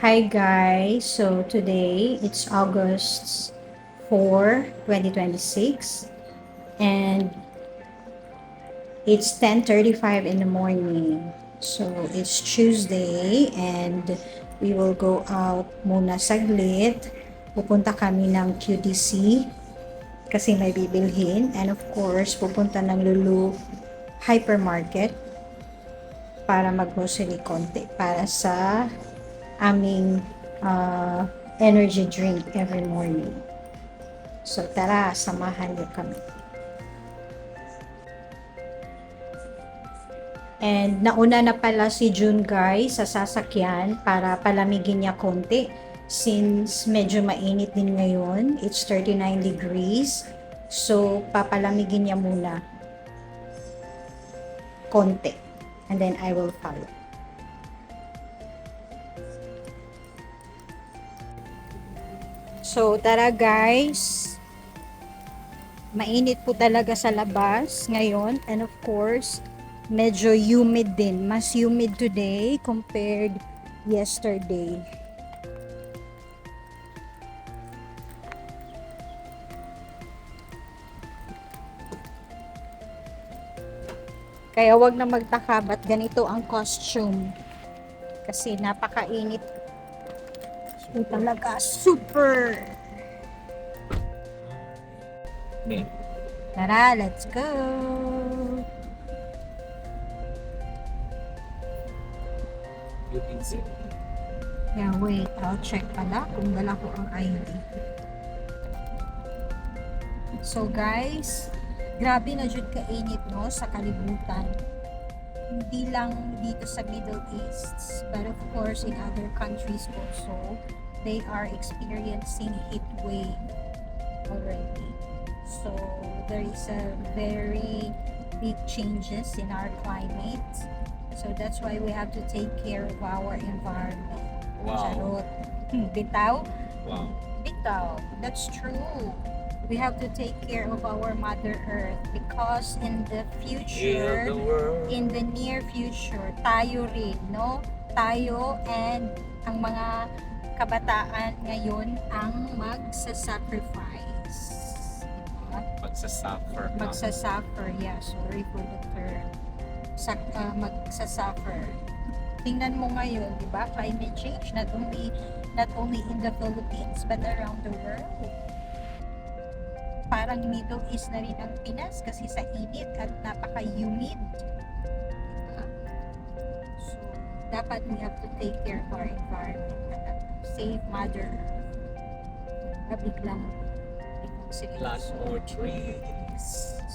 Hi guys, so today it's August 4, 2026 and it's 10:35 in the morning. So it's Tuesday and we will go out muna saglit. Pupunta kami ng QDC kasi may bibilhin and of course pupunta ng Lulu Hypermarket para mag-grocery konti para sa aming uh, energy drink every morning. So tara, samahan niyo kami. And nauna na pala si June guys sa sasakyan para palamigin niya konti since medyo mainit din ngayon. It's 39 degrees. So papalamigin niya muna konti and then I will follow. So tara guys, mainit po talaga sa labas ngayon and of course medyo humid din, mas humid today compared yesterday. Kaya wag na magtaka ba't ganito ang costume kasi napakainit po talaga, super. Tara, let's go. Yeah, wait. I'll check pala kung dala ko ang ID. So guys, grabe na jud kainit no sa kalibutan. Hindi lang dito sa Middle East, but of course in other countries also, they are experiencing heat wave already. So there is a very big changes in our climate. So that's why we have to take care of our environment. Wow. Charot. Bitaw? Wow. Bitaw. That's true. We have to take care of our Mother Earth because in the future, in the near future, tayo rin, no? Tayo and ang mga kabataan ngayon ang magsa-sacrifice. Magsasuffer. Magsasuffer, yeah, sorry for the term. Magsasuffer. Tingnan mo ngayon, di ba? Climate change, not only in the Philippines, but around the world. Parang Middle East na rin ang Pinas kasi sa init at napaka-humid. Diba? So, dapat we have to take care of our environment. Save Mother Earth. Mabiglang Plant more trees.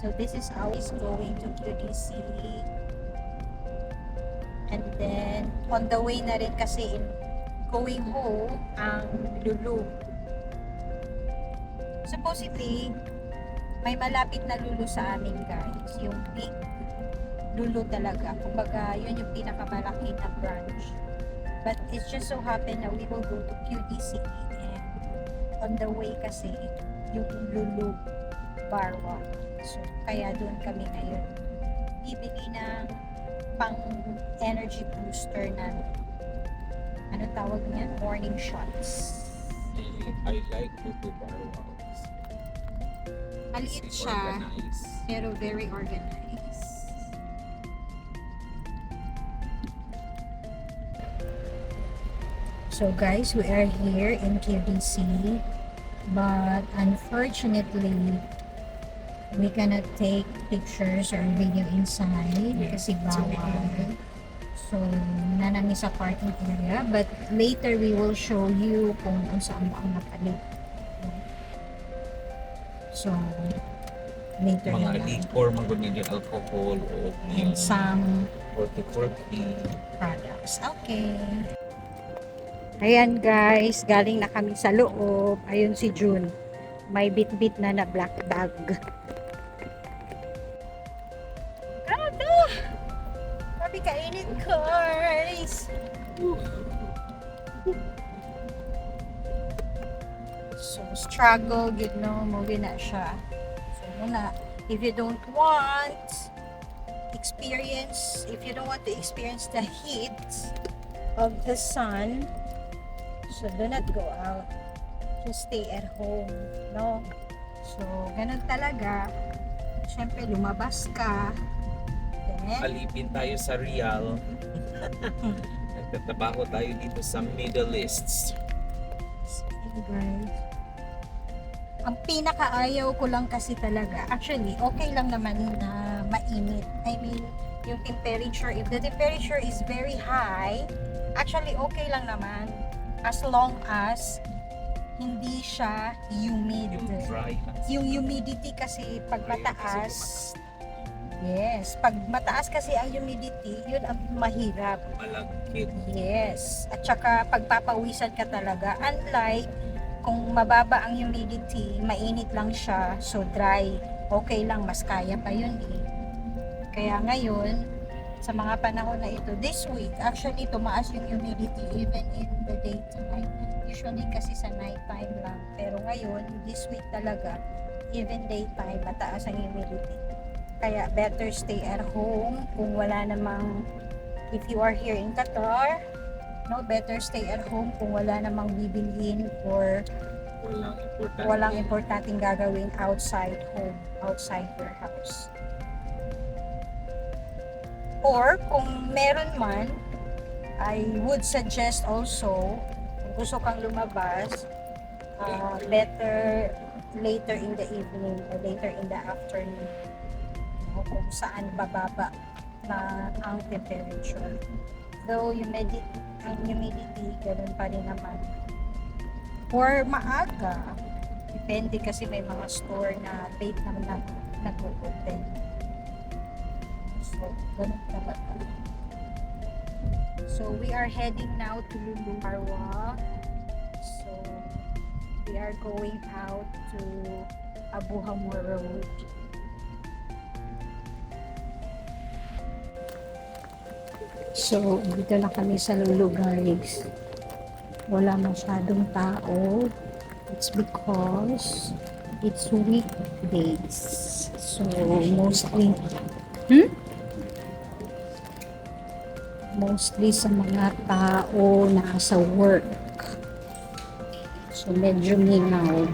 So this is how it's going to QDC. And then, on the way na rin kasi going home, ang Lulu. Supposedly, may malapit na Lulu sa amin guys. Yung big Lulu talaga. Kumbaga, yun yung pinakamalaki na branch. But it's just so happen na we will go to QDC and on the way kasi yung Lulu Barwa. So, kaya doon kami ngayon. Bibili ng pang energy booster na ano tawag niyan? Morning shots. I like YouTube barwals. Maliit siya, pero very organized. So guys, we are here in QDC, but unfortunately, we cannot take pictures or video inside kasi bawal. So, nanami sa parking area, but later we will show you kung saan ba ang napalit. So, later na Mga lang. liquor, mga ganyan alcohol o And some 40-40. products. Okay. Ayan guys, galing na kami sa loob. Ayun si June. May bit-bit na black bag. Grabe! Grabe kainit guys! So, struggle, you know, movie na siya. So, muna, if you don't want to experience the heat of the sun, So, do not go out. Just stay at home, no? So, ganun talaga. Siyempre, lumabas ka. Then, Alipin tayo sa Real. Nagtatrabaho tayo dito sa Middle East. guys. Ang pinakaayaw ko lang kasi talaga, actually, okay lang naman na mainit. I mean, yung temperature, if the temperature is very high, actually, okay lang naman. As long as hindi siya humid. Yung dry. Yung humidity kasi pag mataas, yes, pag mataas kasi ang humidity, yun ang mahirap. Malagkit. Yes. At saka pagpapawisan ka talaga. Unlike kung mababa ang humidity, mainit lang siya, so dry. Okay lang, mas kaya pa yun eh. Kaya ngayon, sa mga panahon na ito, this week, actually tumaas yung humidity even in the daytime. Usually kasi sa nighttime lang. Pero ngayon, this week talaga, even daytime, mataas ang humidity. Kaya better stay at home kung wala namang, if you are here in Qatar, no, better stay at home kung wala namang bibilhin or walang importanteng gagawin outside home, outside your house. Or kung meron man, I would suggest also, kung gusto kang lumabas, better later in the evening or later in the afternoon, no, kung saan bababa na ang temperature. Though ang humidity, ganun pa rin naman. Or maaga. Depende kasi may mga store na late naman na nag-open. So, ganun talaga. So, we are heading now to Lulu Marwa. So, we are going out to Abu Hamur Road. So, dito na kami sa Lulu guys. Wala masyadong tao. It's because it's weekdays. So, mostly sa mga tao na sa work. So, medyo mingaw.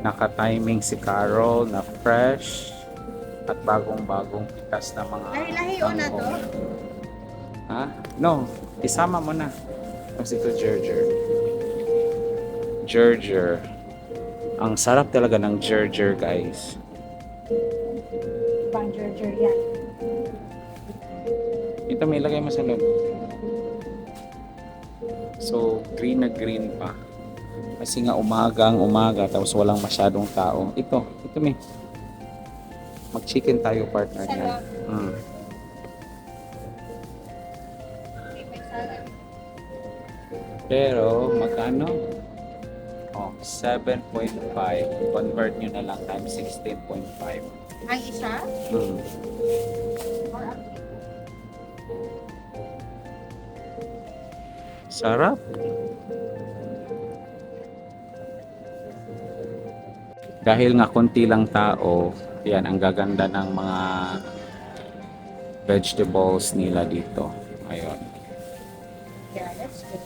Naka-timing si Carol na fresh at bagong-bagong pitas na mga Lahi-lahiyo na to? Ha? No, isama mo na. Kasi ito Gerger. Ang sarap talaga ng Gerger, guys. Ibang Gerger yan. Ito may ilagay mo sa loob. So, green na green pa. Kasi nga umaga tapos walang masyadong tao. Ito may. Mag-chicken tayo, partner Sa niya. loob. Mm. Pero, magkano? Oh, 7.5. Convert nyo na lang times 16.5. Ang isa? Hmm. Or ang Sarap. Dahil nga konti lang tao, yan, ang gaganda ng mga vegetables nila dito. Ayun. yeah, that's good.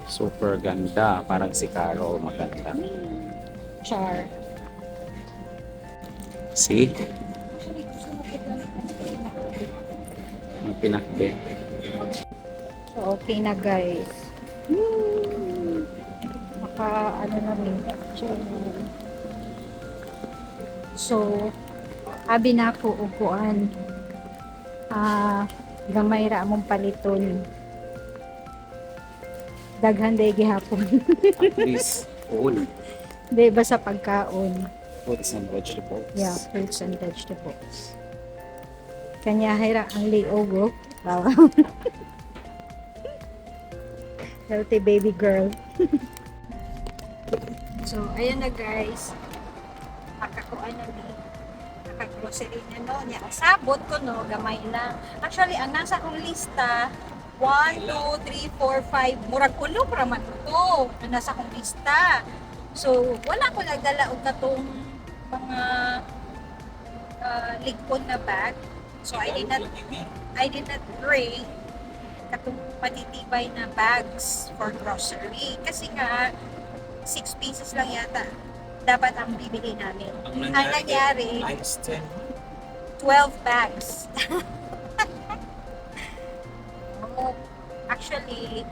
Super ganda. Parang si Carol maganda. Char. See? Actually, gusto mo kita Ang pinakbe. So, okay na guys. Ano namin. So, abi na ako upuan. Gamay ra among paliton. Daghan day gihapon. At least, food. Di ba sa pagkaon? Fruits and vegetables. Yeah, fruits and vegetables. Kanya hira ang liog. Healthy baby girl. So, ayan na guys. Nakakuan na ni. Naka-grocery na no. Niya. Sabot ko no, gamay lang. Actually, ang nasa kong lista, 1, 2, 3, 4, 5. Murag kulog raman ito. Ang nasa kong lista. So, wala ko nagdala og katong mga ligpon na bag. So, I did not bring katong matitibay na bags for grocery. Kasi nga, 6 pieces lang yata dapat ang bibili namin. Ang Ang nangyari, times 10. 12 bags. Oh, actually,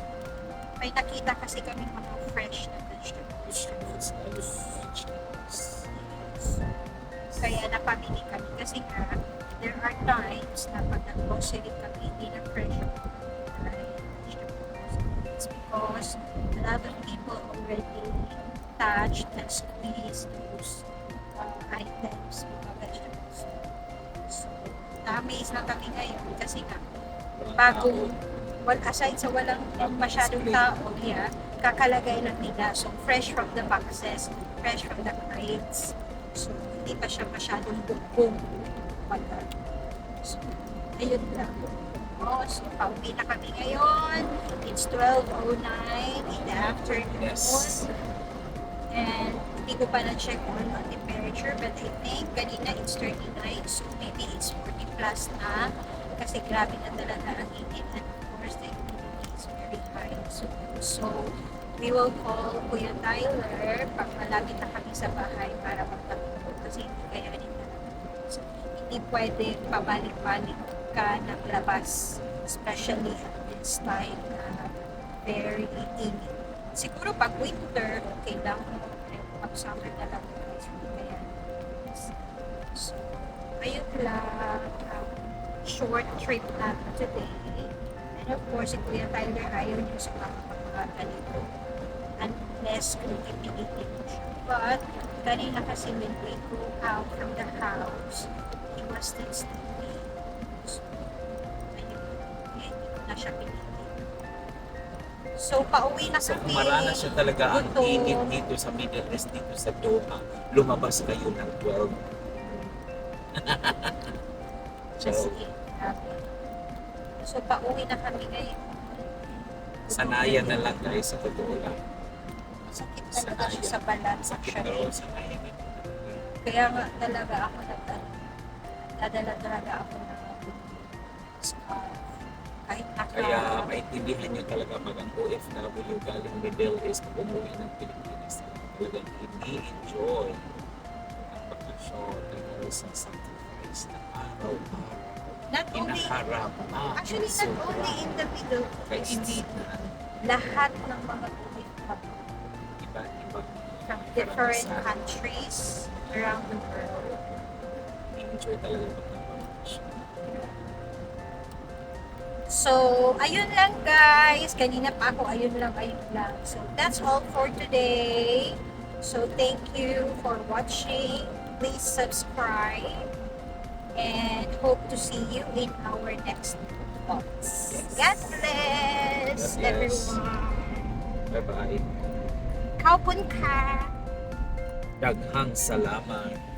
may nakita kasi kami mga fresh na vegetables. Kaya napamili kami kasi nga, there are times na pag nag-grocery kami, hindi na fresh yung vegetables. It's because a lot of people already touched and squeezed those items, mga vegetables. So, na-amaze lang kami ngayon kasi nga, bago, aside sa walang masyadong tao, yeah, kakalagay lang nila. So, fresh from the boxes, fresh from the crates. So, hindi pa siya masyadong bugbong. So, ayun lang. Oh, so, pauwi na kami ngayon. It's 12:09 in the afternoon. Yes. And hindi ko pa na-check on temperature, but I think kanina it's 39, so maybe it's 40 plus na. Kasi grabe na talaga ang init, and of course the humidity is very high. So we will call Kuya Tyler pag malapit na kami sa bahay para magtapos kasi hindi kayanin talaga. So, hindi pwede pabalik-balik ka ng labas, especially at this time na very init. Siguro pag winter, okay lang. Pag summer talaga, guys, hindi kayanin. So, ayun lang. Short trip natin today. And of course, si Kuya Tyler ayaw niyo sa mga ganito. Unless kung ipilitin mo siya. But, kanina kasi when we go out from the house, he was still sleeping. So, ayun. Hindi ko na siya pilitin. So, pauwi na So, kami. kung maranas siya talaga ang Gutom. init dito sa Middle East, dito sa Doha, lumabas kayo ng 12. Just eat natin. So, pauwi na kami ngayon. Sanayan na lang guys, sa totoo lang. Sakit talaga siya sa balat. Sakit na Actually. rin, sanayan na. Kaya nga talaga ako dadala talaga ako ng scarf. Kahit Kaya maintindihan nyo talaga pag ang OFW galing Middle East umuwi ng Pilipinas. Talagang ini-enjoy ang bakasyon dahil sa sacrifice na araw-araw. not only, Inaharap na. actually not only in the Middle Kaya East, hindi na lahat ng mga OFW iba-ibang from different countries around the world. enjoy talaga pag nagbabakasyon. So, ayun lang guys. Kanina pa ako, ayun lang. So, that's all for today. So, thank you for watching. Please subscribe. And hope to see you in our next vlogs. Yes. God bless God bless. everyone. Bye-bye. Kaupon ka. Daghang salamat.